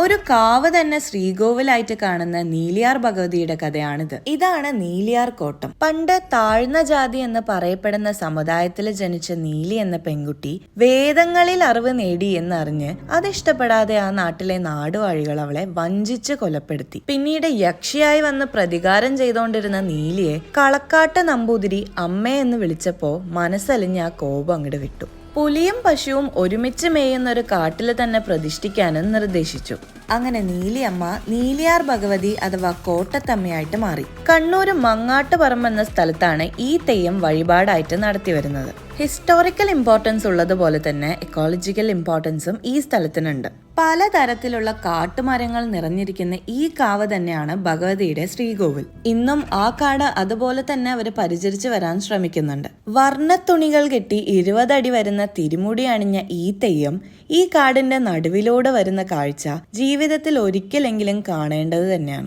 ഒരു കാവ് തന്നെ ശ്രീകോവിലായിട്ട് കാണുന്ന നീലിയാർ ഭഗവതിയുടെ കഥയാണിത്. ഇതാണ് നീലിയാർ കോട്ടം. പണ്ട് താഴ്ന്ന ജാതി എന്ന് പറയപ്പെടുന്ന സമുദായത്തിൽ ജനിച്ച നീലി എന്ന പെൺകുട്ടി വേദങ്ങളിൽ അറിവ് നേടി എന്നറിഞ്ഞ് അതിഷ്ടപ്പെടാതെ ആ നാട്ടിലെ നാടുവാഴികൾ അവളെ വഞ്ചിച്ച് കൊലപ്പെടുത്തി. പിന്നീട് യക്ഷിയായി വന്ന് പ്രതികാരം ചെയ്തുകൊണ്ടിരുന്ന നീലിയെ കളക്കാട്ട് നമ്പൂതിരി അമ്മേ എന്ന് വിളിച്ചപ്പോ മനസ്സലിഞ്ഞ് ആ കോപം അങ്ങോട്ട് വിട്ടു. പുലിയും പശുവും ഒരുമിച്ച് മേയുന്ന ഒരു കാട്ടിൽ തന്നെ പ്രതിഷ്ഠിക്കാനും നിർദ്ദേശിച്ചു. അങ്ങനെ നീലിയമ്മ നീലിയാർ ഭഗവതി അഥവാ കോട്ടത്തമ്മയായിട്ട് മാറി. കണ്ണൂർ മങ്ങാട്ടുപറമ്പ് എന്ന സ്ഥലത്താണ് ഈ തെയ്യം വഴിപാടായിട്ട് നടത്തി വരുന്നത്. ഹിസ്റ്റോറിക്കൽ ഇമ്പോർട്ടൻസ് ഉള്ളതുപോലെ തന്നെ എക്കോളജിക്കൽ ഇമ്പോർട്ടൻസും ഈ സ്ഥലത്തിനുണ്ട്. പലതരത്തിലുള്ള കാട്ടുമരങ്ങൾ നിറഞ്ഞിരിക്കുന്ന ഈ കാവ് തന്നെയാണ് ഭഗവതിയുടെ ശ്രീകോവിൽ. ഇന്നും ആ കാട് അതുപോലെ തന്നെ അവർ പരിചരിച്ചു വരാൻ ശ്രമിക്കുന്നുണ്ട്. വർണ്ണത്തുണികൾ കെട്ടി 20 അടി വരുന്ന തിരുമുടി അണിഞ്ഞ ഈ തെയ്യം ഈ കാടിന്റെ നടുവിലൂടെ വരുന്ന കാഴ്ച ജീവിതത്തിൽ ഒരിക്കലെങ്കിലും കാണേണ്ടത് തന്നെയാണ്.